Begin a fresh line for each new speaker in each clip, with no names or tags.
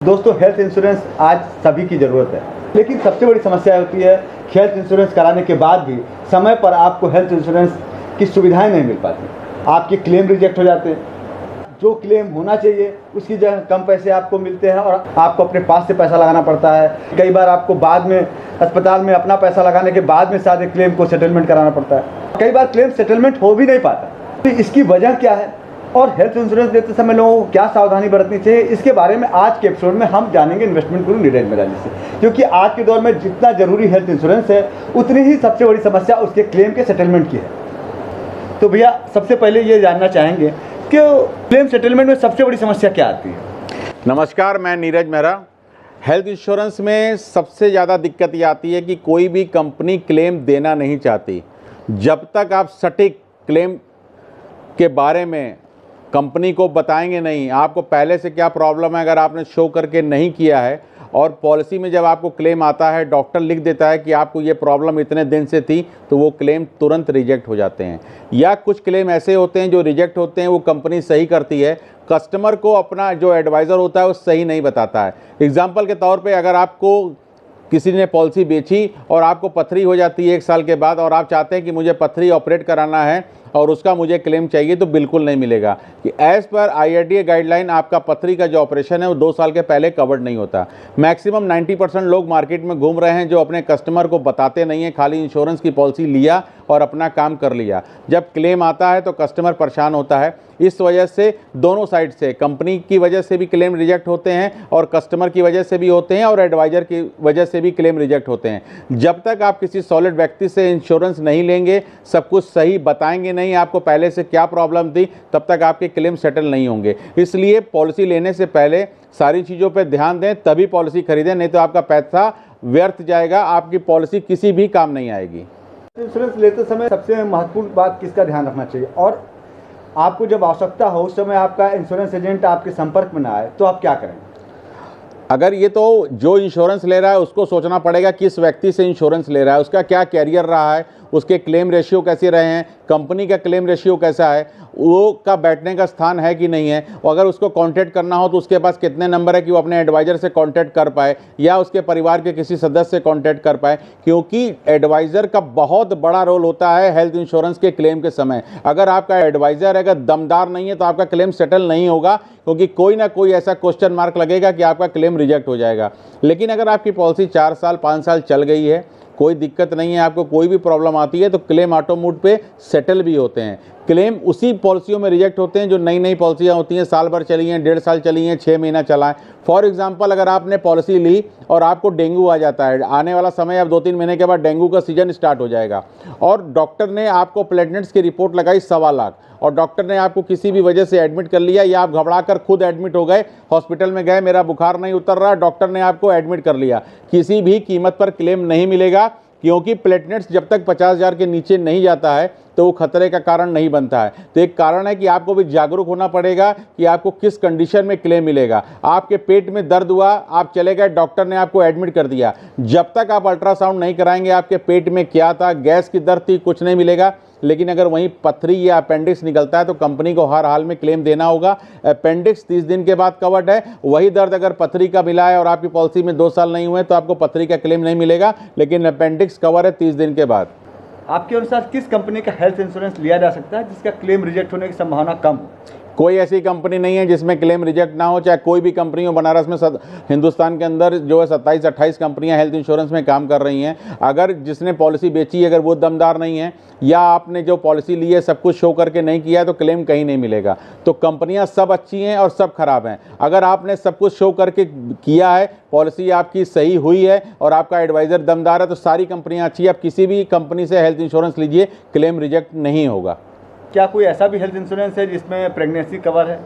दोस्तों, health insurance आज सभी की ज़रूरत है, लेकिन सबसे बड़ी समस्या होती है हेल्थ इंश्योरेंस कराने के बाद भी समय पर आपको हेल्थ इंश्योरेंस की सुविधाएं नहीं मिल पाती। आपके क्लेम रिजेक्ट हो जाते हैं। जो क्लेम होना चाहिए उसकी जगह कम पैसे आपको मिलते हैं और आपको अपने पास से पैसा लगाना पड़ता है। कई बार आपको बाद में अस्पताल में अपना पैसा लगाने के बाद में सारे क्लेम को सेटलमेंट कराना पड़ता है। कई बार क्लेम सेटलमेंट हो भी नहीं पाता। तो इसकी वजह क्या है और हेल्थ इंश्योरेंस लेते समय लोगों को क्या सावधानी बरतनी चाहिए, इसके बारे में आज के एपिसोड में हम जानेंगे इन्वेस्टमेंट गुरु नीरज मेहरा जी से। क्योंकि आज के दौर में जितना जरूरी हेल्थ इंश्योरेंस है उतनी ही सबसे बड़ी समस्या उसके क्लेम के सेटलमेंट की है। तो भैया, सबसे पहले ये जानना चाहेंगे कि क्लेम सेटलमेंट में सबसे बड़ी समस्या क्या आती है।
नमस्कार, मैं नीरज मेहरा। हेल्थ इंश्योरेंस में सबसे ज़्यादा दिक्कत ये आती है कि कोई भी कंपनी क्लेम देना नहीं चाहती। जब तक आप सटीक क्लेम के बारे में कंपनी को बताएंगे नहीं, आपको पहले से क्या प्रॉब्लम है अगर आपने शो करके नहीं किया है, और पॉलिसी में जब आपको क्लेम आता है डॉक्टर लिख देता है कि आपको ये प्रॉब्लम इतने दिन से थी, तो वो क्लेम तुरंत रिजेक्ट हो जाते हैं। या कुछ क्लेम ऐसे होते हैं जो रिजेक्ट होते हैं, वो कंपनी सही करती है, कस्टमर को अपना जो एडवाइज़र होता है वो सही नहीं बताता है। एग्जाम्पल के तौर पर, अगर आपको किसी ने पॉलिसी बेची और आपको पथरी हो जाती है 1 साल के बाद, और आप चाहते हैं कि मुझे पथरी ऑपरेट कराना है और उसका मुझे क्लेम चाहिए, तो बिल्कुल नहीं मिलेगा। कि एज़ पर IRDA गाइडलाइन आपका पथरी का जो ऑपरेशन है वो 2 साल के पहले कवर्ड नहीं होता। मैक्सिमम 90% लोग मार्केट में घूम रहे हैं जो अपने कस्टमर को बताते नहीं हैं, खाली इंश्योरेंस की पॉलिसी लिया और अपना काम कर लिया। जब क्लेम आता है तो कस्टमर परेशान होता है। इस वजह से दोनों साइड से, कंपनी की वजह से भी क्लेम रिजेक्ट होते हैं और कस्टमर की वजह से भी होते हैं और एडवाइज़र की वजह से भी क्लेम रिजेक्ट होते हैं। जब तक आप किसी सॉलिड व्यक्ति से इंश्योरेंस नहीं लेंगे, सब कुछ सही बताएंगे नहीं आपको पहले से क्या प्रॉब्लम थी, तब तक आपके क्लेम सेटल नहीं होंगे। इसलिए पॉलिसी लेने से पहले सारी चीज़ों पर ध्यान दें, तभी पॉलिसी खरीदें, नहीं तो आपका पैसा व्यर्थ जाएगा, आपकी पॉलिसी किसी भी काम नहीं आएगी।
इंश्योरेंस लेते समय सबसे महत्वपूर्ण बात किसका ध्यान रखना चाहिए, और आपको जब आवश्यकता हो उस समय आपका इंश्योरेंस एजेंट आपके संपर्क में ना आए तो आप क्या करें।
अगर ये तो जो इंश्योरेंस ले रहा है उसको सोचना पड़ेगा किस व्यक्ति से इंश्योरेंस ले रहा है, उसका क्या कैरियर रहा है, उसके क्लेम रेशियो कैसे रहे हैं, कंपनी का क्लेम रेशियो कैसा है, वो का बैठने का स्थान है कि नहीं है, और अगर उसको कांटेक्ट करना हो तो उसके पास कितने नंबर है कि वो अपने एडवाइज़र से कांटेक्ट कर पाए या उसके परिवार के किसी सदस्य से कांटेक्ट कर पाए। क्योंकि एडवाइज़र का बहुत बड़ा रोल होता है हेल्थ इंश्योरेंस के क्लेम के समय। अगर आपका एडवाइज़र अगर दमदार नहीं है तो आपका क्लेम सेटल नहीं होगा, क्योंकि कोई ना कोई ऐसा क्वेश्चन मार्क लगेगा कि आपका क्लेम रिजेक्ट हो जाएगा। लेकिन अगर आपकी पॉलिसी 4 साल 5 साल चल गई है, कोई दिक्कत नहीं है, आपको कोई भी प्रॉब्लम आती है, तो क्लेम ऑटो मोड पे सेटल भी होते हैं। क्लेम उसी पॉलिसियों में रिजेक्ट होते हैं जो नई नई पॉलिसियाँ होती हैं, साल भर चली हैं, 1.5 साल चली हैं, 6 महीना चला है। फॉर एग्जांपल, अगर आपने पॉलिसी ली और आपको डेंगू आ जाता है, आने वाला समय अब 2-3 महीने के बाद डेंगू का सीजन स्टार्ट हो जाएगा, और डॉक्टर ने आपको प्लेटलेट्स की रिपोर्ट लगाई 1.25 लाख, और डॉक्टर ने आपको किसी भी वजह से एडमिट कर लिया, या आप घबरा कर खुद एडमिट हो गए, हॉस्पिटल में गए, मेरा बुखार नहीं उतर रहा, डॉक्टर ने आपको एडमिट कर लिया, किसी भी कीमत पर क्लेम नहीं मिलेगा। क्योंकि प्लेटलेट्स जब तक 50,000 के नीचे नहीं जाता है तो वो खतरे का कारण नहीं बनता है। तो एक कारण है कि आपको भी जागरूक होना पड़ेगा कि आपको किस कंडीशन में क्लेम मिलेगा। आपके पेट में दर्द हुआ, आप चले गए, डॉक्टर ने आपको एडमिट कर दिया, जब तक आप अल्ट्रासाउंड नहीं कराएंगे आपके पेट में क्या था, गैस की दर्द थी, कुछ नहीं मिलेगा। लेकिन अगर वहीं पथरी या अपेंडिक्स निकलता है तो कंपनी को हर हाल में क्लेम देना होगा। अपेंडिक्स 30 दिन के बाद कवर्ड है, वही दर्द अगर पथरी का मिला है और आपकी पॉलिसी में 2 साल नहीं हुए तो आपको पथरी का क्लेम नहीं मिलेगा, लेकिन अपेंडिक्स कवर है 30 दिन के बाद।
आपके अनुसार किस कंपनी का हेल्थ इंश्योरेंस लिया जा सकता है जिसका क्लेम रिजेक्ट होने की संभावना कम हो।
कोई ऐसी कंपनी नहीं है जिसमें क्लेम रिजेक्ट ना हो, चाहे कोई भी कंपनी हो। बनारस में हिंदुस्तान के अंदर जो है 27-28 कंपनियां हेल्थ इंश्योरेंस में काम कर रही हैं। अगर जिसने पॉलिसी बेची अगर वो दमदार नहीं है, या आपने जो पॉलिसी ली है सब कुछ शो करके नहीं किया है, तो क्लेम कहीं नहीं मिलेगा। तो कंपनियां सब अच्छी हैं और सब खराब हैं। अगर आपने सब कुछ शो करके किया है, पॉलिसी आपकी सही हुई है और आपका एडवाइज़र दमदार है, तो सारी कंपनियाँ अच्छी है। आप किसी भी कंपनी से हेल्थ इंश्योरेंस लीजिए, क्लेम रिजेक्ट नहीं होगा।
क्या कोई ऐसा भी हेल्थ इंश्योरेंस है जिसमें प्रेगनेंसी कवर है।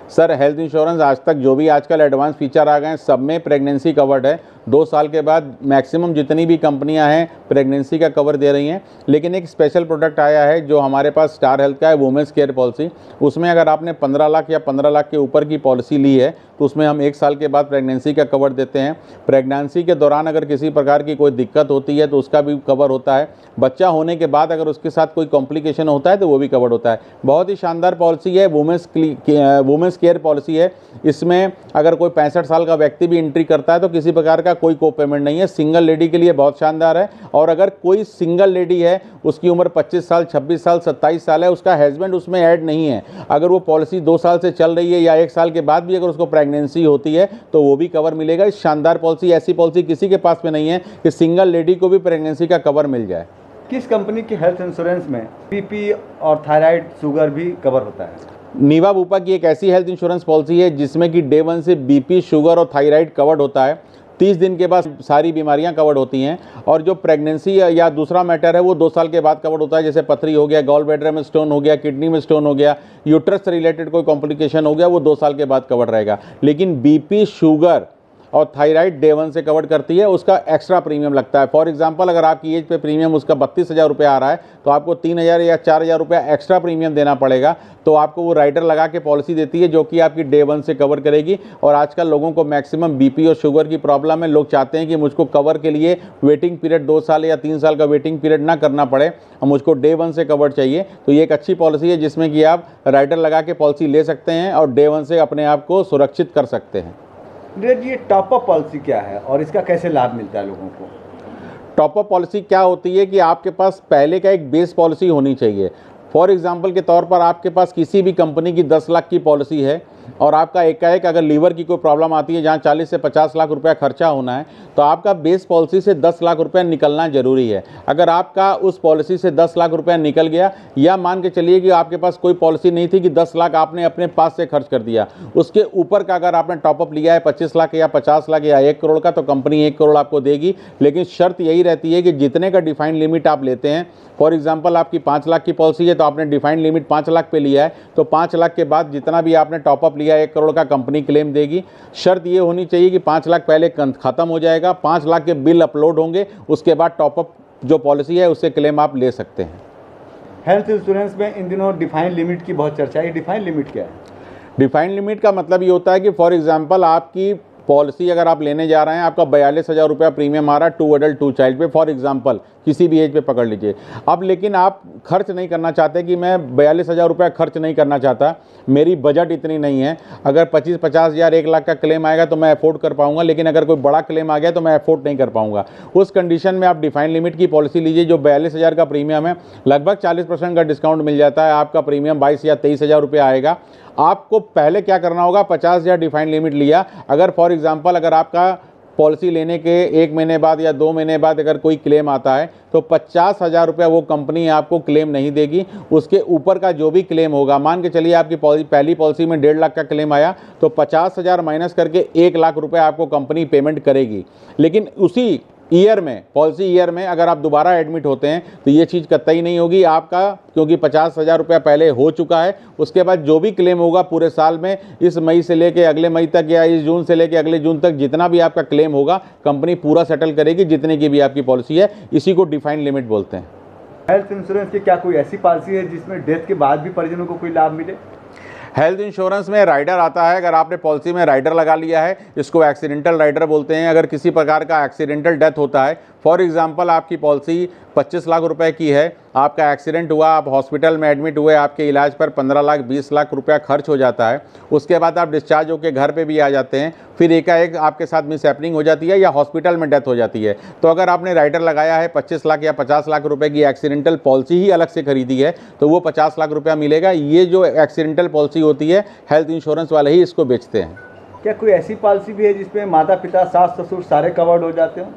सर, हेल्थ इंश्योरेंस आज तक जो भी आजकल एडवांस फीचर आ गए हैं सब में प्रेगनेंसी कवर्ड है। 2 साल के बाद मैक्सिमम जितनी भी कंपनियां हैं प्रेगनेंसी का कवर दे रही हैं। लेकिन एक स्पेशल प्रोडक्ट आया है जो हमारे पास स्टार हेल्थ का है, वुमेंस केयर पॉलिसी। उसमें अगर आपने 15 लाख या 15 लाख के ऊपर की पॉलिसी ली है तो उसमें हम 1 साल के बाद प्रेगनेंसी का कवर देते हैं। प्रेगनेंसी के दौरान अगर किसी प्रकार की कोई दिक्कत होती है तो उसका भी कवर होता है। बच्चा होने के बाद अगर उसके साथ कोई कॉम्प्लिकेशन होता है तो वो भी कवर होता है। बहुत ही शानदार पॉलिसी है, वुमेंस केयर पॉलिसी है। इसमें अगर कोई 65 साल का व्यक्ति भी एंट्री करता है तो किसी प्रकार का कोई को पेमेंट नहीं है। सिंगल लेडी के लिए बहुत शानदार है। और अगर कोई सिंगल लेडी है, उसकी उम्र 25 साल, 26 साल, 27 साल है, उसका हस्बैंड उसमें ऐड नहीं है, अगर वो पॉलिसी 2 साल से चल रही है या 1 साल के बाद भी अगर उसको प्रेगनेंसी होती है तो वो भी कवर मिलेगा। इस शानदार पॉलिसी, ऐसी पॉलिसी किसी के पास में नहीं है कि सिंगल लेडी को भी प्रेगनेंसी का कवर मिल जाए।
किस कंपनी के हेल्थ इंश्योरेंस में बीपी और थायराइड, शुगर भी कवर होता है?
नीवा बुपा की एक ऐसी हेल्थ इंश्योरेंस पॉलिसी है जिसमें कि डे 1 से बीपी, शुगर और थायराइड कवर्ड होता है। 30 दिन के बाद सारी बीमारियां कवर्ड होती हैं। और जो प्रेगनेंसी या दूसरा मैटर है वो 2 साल के बाद कवर्ड होता है। जैसे पथरी हो गया, गॉल ब्लैडर में स्टोन हो गया, किडनी में स्टोन हो गया, यूट्रस से रिलेटेड कोई कॉम्प्लिकेशन हो गया, वो 2 साल के बाद कवर्ड रहेगा। लेकिन बीपी, शुगर और थायराइड डे 1 से कवर करती है, उसका एक्स्ट्रा प्रीमियम लगता है। फॉर एग्जांपल अगर आपकी एज पे प्रीमियम उसका 32,000 रुपये आ रहा है तो आपको 3,000 या 4,000 रुपये एक्स्ट्रा प्रीमियम देना पड़ेगा। तो आपको वो राइडर लगा के पॉलिसी देती है जो कि आपकी डे 1 से कवर करेगी। और आजकल लोगों को मैक्सिमम बीपी और शुगर की प्रॉब्लम है। लोग चाहते हैं कि मुझको कवर के लिए वेटिंग पीरियड 2 साल या 3 साल का वेटिंग पीरियड ना करना पड़े और मुझको डे 1 से कवर चाहिए। तो ये एक अच्छी पॉलिसी है जिसमें कि आप राइडर लगा के पॉलिसी ले सकते हैं और डे 1 से अपने आप को सुरक्षित कर सकते हैं।
नीरज जी, ये टॉपअप पॉलिसी क्या है और इसका कैसे लाभ मिलता है लोगों को?
टॉपअप पॉलिसी क्या होती है कि आपके पास पहले का एक बेस पॉलिसी होनी चाहिए। फॉर एग्जांपल के तौर पर आपके पास किसी भी कंपनी की 10 लाख की पॉलिसी है और आपका एकाएक अगर लीवर की कोई प्रॉब्लम आती है जहां 40 से 50 लाख रुपया खर्चा होना है तो आपका बेस पॉलिसी से 10 लाख रुपया निकलना जरूरी है। अगर आपका उस पॉलिसी से 10 लाख रुपया निकल गया, या मान के चलिए कि आपके पास कोई पॉलिसी नहीं थी कि 10 लाख आपने अपने पास से खर्च कर दिया, उसके ऊपर का अगर आपने टॉपअप लिया है 25 लाख या 50 लाख या 1 करोड़ का, तो कंपनी 1 करोड़ आपको देगी। लेकिन शर्त यही रहती है कि जितने का डिफाइंड लिमिट आप लेते हैं, फॉर एग्जांपल आपकी 5 लाख की पॉलिसी है तो आपने डिफाइंड लिमिट 5 लाख पे लिया है, तो 5 लाख के बाद जितना भी आपने टॉपअप लिया 1 करोड़ का कंपनी क्लेम देगी। शर्त ये होनी चाहिए कि 5 लाख पहले खत्म हो जाएगा, 5 लाख के बिल अपलोड होंगे, उसके बाद टॉपअप जो पॉलिसी है उससे क्लेम आप ले सकते हैं।
हेल्थ इंश्योरेंस में इन दिनों डिफाइंड लिमिट की बहुत चर्चा है। डिफाइंड लिमिट क्या है?
डिफाइंड लिमिट का मतलब ये होता है कि फॉर एग्जांपल आपकी पॉलिसी अगर आप लेने जा रहे हैं, आपका 42,000 रुपया प्रीमियम आ रहा है 2 एडल्ट 2 चाइल्ड पे, फॉर एग्जांपल किसी भी एज पे पकड़ लीजिए। अब लेकिन आप खर्च नहीं करना चाहते कि मैं 42,000 रुपया खर्च नहीं करना चाहता, मेरी बजट इतनी नहीं है, अगर 25-50 हज़ार 1 लाख का क्लेम आएगा तो मैं अफोर्ड कर पाऊंगा, लेकिन अगर कोई बड़ा क्लेम आ गया तो मैं अफोर्ड नहीं कर पाऊंगा। उस कंडीशन में आप डिफाइंड लिमिट की पॉलिसी लीजिए जो 42,000 का प्रीमियम है, लगभग 40% का डिस्काउंट मिल जाता है, आपका प्रीमियम 22 या 23,000 रुपये आएगा। आपको पहले क्या करना होगा, 50,000 डिफाइंड लिमिट लिया, अगर फॉर एग्जांपल अगर आपका पॉलिसी लेने के 1 महीने बाद या 2 महीने बाद अगर कोई क्लेम आता है तो 50,000 रुपया वो कंपनी आपको क्लेम नहीं देगी। उसके ऊपर का जो भी क्लेम होगा, मान के चलिए आपकी पहली पॉलिसी में 1.5 लाख का क्लेम आया तो 50,000 माइनस करके 1 लाख रुपया आपको कंपनी पेमेंट करेगी। लेकिन उसी ईयर में, पॉलिसी ईयर में अगर आप दोबारा एडमिट होते हैं तो ये चीज़ कतई नहीं होगी आपका, क्योंकि 50,000 रुपया पहले हो चुका है। उसके बाद जो भी क्लेम होगा पूरे साल में, इस मई से लेके अगले मई तक या इस जून से लेके अगले जून तक जितना भी आपका क्लेम होगा कंपनी पूरा सेटल करेगी, जितने की भी आपकी पॉलिसी है। इसी को डिफाइंड लिमिट बोलते हैं।
हेल्थ इंश्योरेंस की क्या कोई ऐसी पॉलिसी है जिसमें डेथ के बाद भी परिजनों को कोई लाभ मिले?
हेल्थ इंश्योरेंस में राइडर आता है। अगर आपने पॉलिसी में राइडर लगा लिया है, इसको एक्सीडेंटल राइडर बोलते हैं। अगर किसी प्रकार का एक्सीडेंटल डेथ होता है, फॉर एग्जांपल आपकी पॉलिसी 25 लाख रुपए की है, आपका एक्सीडेंट हुआ, आप हॉस्पिटल में एडमिट हुए, आपके इलाज पर 15 लाख 20 लाख रुपया खर्च हो जाता है, उसके बाद आप डिस्चार्ज होकर घर पे भी आ जाते हैं, फिर एकाएक आपके साथ मिस हैपनिंग हो जाती है या हॉस्पिटल में डेथ हो जाती है, तो अगर आपने राइडर लगाया है 25 लाख या 50 लाख रुपए की एक्सीडेंटल पॉलिसी ही अलग से खरीदी है तो वो 50 लाख रुपया मिलेगा। ये जो एक्सीडेंटल पॉलिसी होती है हेल्थ इंश्योरेंस वाले ही इसको बेचते हैं।
क्या कोई ऐसी पॉलिसी भी है जिसमें माता पिता, सास ससुर सारे कवर्ड हो जाते हो?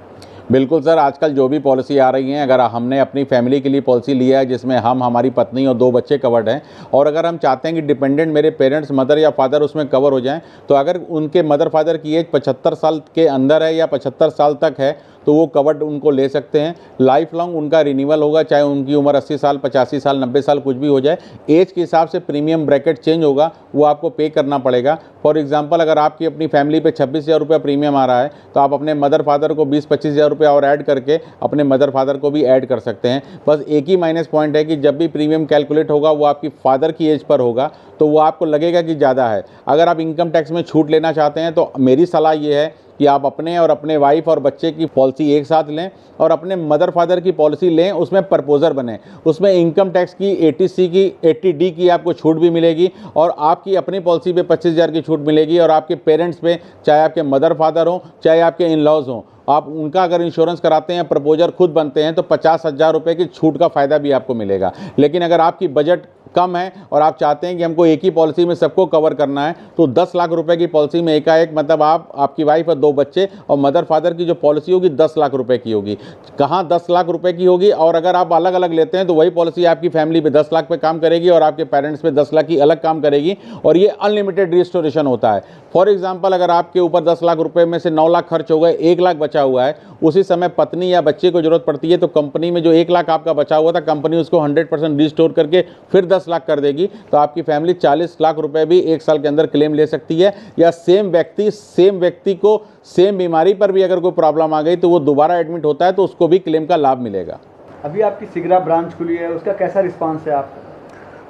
बिल्कुल सर, आजकल जो भी पॉलिसी आ रही हैं, अगर हमने अपनी फैमिली के लिए पॉलिसी लिया है जिसमें हम, हमारी पत्नी और 2 बच्चे कवर्ड हैं, और अगर हम चाहते हैं कि डिपेंडेंट मेरे पेरेंट्स, मदर या फादर उसमें कवर हो जाएं, तो अगर उनके मदर फादर की एज 75 साल के अंदर है या 75 साल तक है तो वो कवर्ड उनको ले सकते हैं। लाइफ लॉन्ग उनका रिन्यूअल होगा, चाहे उनकी उम्र 80 साल, 85 साल, 90 साल कुछ भी हो जाए। एज के हिसाब से प्रीमियम ब्रैकेट चेंज होगा, वो आपको पे करना पड़ेगा। फॉर एग्जांपल, अगर आपकी अपनी फैमिली पे 26,000 रुपये प्रीमियम आ रहा है तो आप अपने मदर फादर को 20-25,000 रुपये और ऐड करके अपने मदर फादर को भी ऐड कर सकते हैं। बस एक ही माइनस पॉइंट है कि जब भी प्रीमियम कैलकुलेट होगा वो आपकी फादर की एज पर होगा, तो वो आपको लगेगा कि ज़्यादा है। अगर आप इनकम टैक्स में छूट लेना चाहते हैं तो मेरी सलाह ये है कि आप अपने और अपने वाइफ और बच्चे की पॉलिसी एक साथ लें और अपने मदर फादर की पॉलिसी लें, उसमें प्रपोजर बने। उसमें इनकम टैक्स की 80C की 80D की आपको छूट भी मिलेगी और आपकी अपनी पॉलिसी पे 25,000 की छूट मिलेगी, और आपके पेरेंट्स पे, चाहे आपके मदर फादर हों चाहे आपके इन लॉज हों, आप उनका अगर इंश्योरेंस कराते हैं, प्रपोजर खुद बनते हैं, तो 50,000 रुपये की छूट का फ़ायदा भी आपको मिलेगा। लेकिन अगर आपकी बजट कम है और आप चाहते हैं कि हमको एक ही पॉलिसी में सबको कवर करना है, तो 10 लाख रुपए की पॉलिसी में एकाएक, मतलब आप, आपकी वाइफ और 2 बच्चे और मदर फादर की जो पॉलिसी होगी 10 लाख रुपए की होगी। कहाँ 10 लाख रुपए की होगी, और अगर आप अलग अलग लेते हैं तो वही पॉलिसी आपकी फैमिली पे 10 लाख पे काम करेगी और आपके पेरेंट्स पे 10 लाख की अलग काम करेगी, और ये अनलिमिटेड रिस्टोरेशन होता है। फॉर एग्जाम्पल, अगर आपके ऊपर 10 लाख रुपए में से 9 लाख खर्च हो गए, 1 लाख बचा हुआ है, उसी समय पत्नी या बच्चे को जरूरत पड़ती है तो कंपनी में जो 1 लाख आपका बचा हुआ था, कंपनी उसको 100% रिस्टोर करके फिर 10 लाख कर देगी, तो आपकी फैमिली 40 लाख रुपए भी 1 साल के अंदर क्लेम ले सकती है। या सेम व्यक्ति को सेम बीमारी पर भी अगर कोई प्रॉब्लम आ गई तो वो दोबारा एडमिट होता है तो उसको भी क्लेम का लाभ मिलेगा।
अभी आपकी सिगरा ब्रांच खुली है, उसका कैसा रिस्पांस है आपका?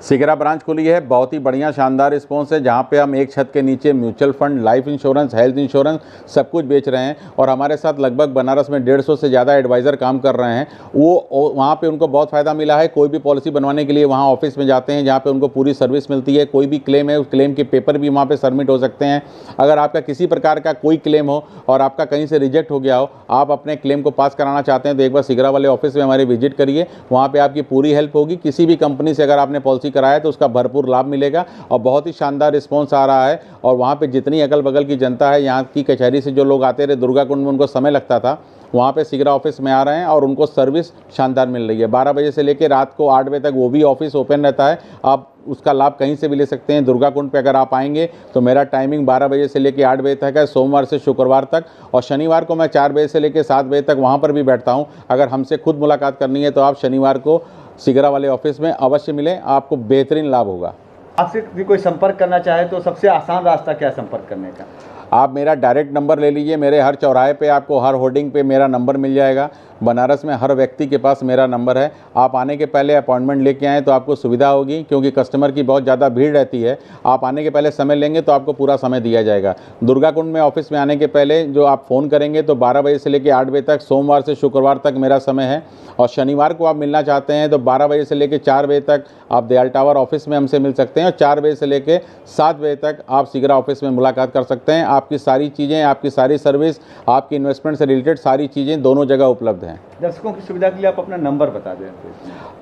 सिगरा ब्रांच खुली है, बहुत ही बढ़िया शानदार रिस्पॉन्स है, जहाँ पे हम एक छत के नीचे mutual fund, life insurance, health insurance सब कुछ बेच रहे हैं। और हमारे साथ लगभग बनारस में 150 से ज़्यादा एडवाइज़र काम कर रहे हैं। वो वहाँ पे उनको बहुत फ़ायदा मिला है। कोई भी पॉलिसी बनवाने के लिए वहाँ ऑफिस में जाते हैं, जहाँ पे उनको पूरी सर्विस मिलती है। कोई भी क्लेम है, उस क्लेम के पेपर भी वहाँ पर सबमिट हो सकते हैं। अगर आपका किसी प्रकार का कोई क्लेम हो और आपका कहीं से रिजेक्ट हो गया हो, आप अपने क्लेम को पास कराना चाहते हैं, तो एक बार सिगरा वाले ऑफिस में हमारे विजिट करिए, वहाँ पर आपकी पूरी हेल्प होगी। किसी भी कंपनी से अगर आपने पॉलिसी कराया तो उसका भरपूर लाभ मिलेगा और बहुत ही शानदार रिस्पांस आ रहा है। और वहाँ पे जितनी अगल बगल की जनता है, यहाँ की कचहरी से जो लोग आते रहे, दुर्गा कुंड में उनको समय लगता था, वहाँ पे सिगरा ऑफिस में आ रहे हैं और उनको सर्विस शानदार मिल रही है। 12 बजे से लेकर रात को 8 बजे तक वो भी ऑफिस ओपन रहता है। आप उसका लाभ कहीं से भी ले सकते हैं। दुर्गा कुंड पे अगर आप आएंगे तो मेरा टाइमिंग 12 बजे से लेकर 8 बजे तक है, सोमवार से शुक्रवार तक, और शनिवार को मैं 4 बजे से लेकर 7 बजे तक वहाँ पर भी बैठता हूँ। अगर हमसे खुद मुलाकात करनी है तो आप शनिवार को सिगरा वाले ऑफिस में अवश्य मिलें, आपको बेहतरीन लाभ होगा।
आपसे भी कोई संपर्क करना चाहे तो सबसे आसान रास्ता क्या संपर्क करने का?
आप मेरा डायरेक्ट नंबर ले लीजिए। मेरे हर चौराहे पे आपको, हर होर्डिंग पे मेरा नंबर मिल जाएगा। बनारस में हर व्यक्ति के पास मेरा नंबर है। आप आने के पहले अपॉइंटमेंट लेके आएँ तो आपको सुविधा होगी, क्योंकि कस्टमर की बहुत ज़्यादा भीड़ रहती है। आप आने के पहले समय लेंगे तो आपको पूरा समय दिया जाएगा। दुर्गा कुंड में ऑफिस में आने के पहले जो आप फ़ोन करेंगे तो 12 बजे से लेकर 8 बजे तक, सोमवार से शुक्रवार तक मेरा समय है। और शनिवार को आप मिलना चाहते हैं तो 12 बजे से लेकर 4 बजे तक आप दयाल टावर ऑफिस में हमसे मिल सकते हैं, और 4 बजे से लेकर 7 बजे तक आप सिगरा ऑफिस में मुलाकात कर सकते हैं। आपकी सारी चीज़ें, आपकी सारी सर्विस, आपकी इन्वेस्टमेंट से रिलेटेड सारी चीज़ें दोनों जगह उपलब्ध हैं।
दर्शकों की सुविधा के लिए आप अपना नंबर बता दें।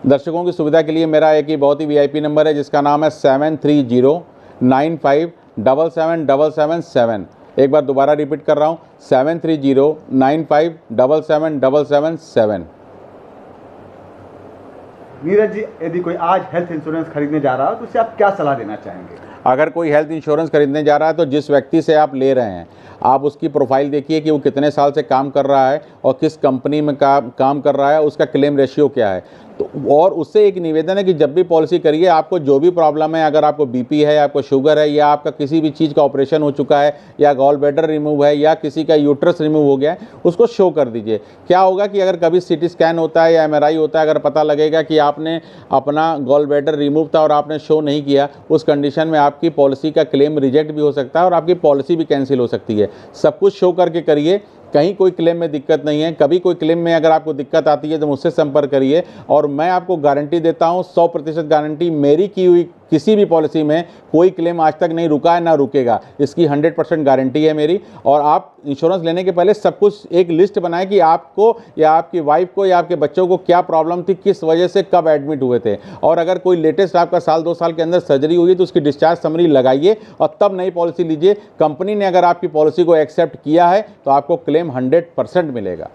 दर्शकों की सुविधा के लिए मेरा एक ही बहुत ही VIP नंबर है, जिसका नाम है 7309577777। एक बार दोबारा रिपीट कर रहा हूँ, 7309577777।
नीरज जी, यदि कोई आज हेल्थ इंश्योरेंस खरीदने जा रहा हो तो उसे आप क्या सलाह देना चाहेंगे?
अगर कोई हेल्थ इंश्योरेंस खरीदने जा रहा है तो जिस व्यक्ति से आप ले रहे हैं, आप उसकी प्रोफाइल देखिए कि वो कितने साल से काम कर रहा है और किस कंपनी में काम कर रहा है, उसका क्लेम रेशियो क्या है। तो और उससे एक निवेदन है कि जब भी पॉलिसी करिए, आपको जो भी प्रॉब्लम है, अगर आपको BP है, आपको शुगर है, या आपका किसी भी चीज़ का ऑपरेशन हो चुका है, या गॉल ब्लैडर रिमूव है, या किसी का यूट्रस रिमूव हो गया है, उसको शो कर दीजिए। क्या होगा कि अगर कभी CT स्कैन होता है या MRI होता है, अगर पता लगेगा कि आपने अपना गॉल ब्लैडर रिमूव था और आपने शो नहीं किया, उस कंडीशन में आपकी पॉलिसी का क्लेम रिजेक्ट भी हो सकता है और आपकी पॉलिसी भी कैंसिल हो सकती है। सब कुछ शो करके करिए, कहीं कोई क्लेम में दिक्कत नहीं है। कभी कोई क्लेम में अगर आपको दिक्कत आती है तो मुझसे संपर्क करिए, और मैं आपको गारंटी देता हूं, 100% गारंटी, मेरी की हुई किसी भी पॉलिसी में कोई क्लेम आज तक नहीं रुका है, ना रुकेगा। इसकी 100% गारंटी है मेरी। और आप इंश्योरेंस लेने के पहले सब कुछ एक लिस्ट बनाएं कि आपको या आपकी वाइफ को या आपके बच्चों को क्या प्रॉब्लम थी, किस वजह से कब एडमिट हुए थे, और अगर कोई लेटेस्ट आपका 1-2 साल के अंदर सर्जरी हुई तो उसकी डिस्चार्ज समरी लगाइए और तब नई पॉलिसी लीजिए। कंपनी ने अगर आपकी पॉलिसी को एक्सेप्ट किया है तो आपको क्लेम 100% मिलेगा।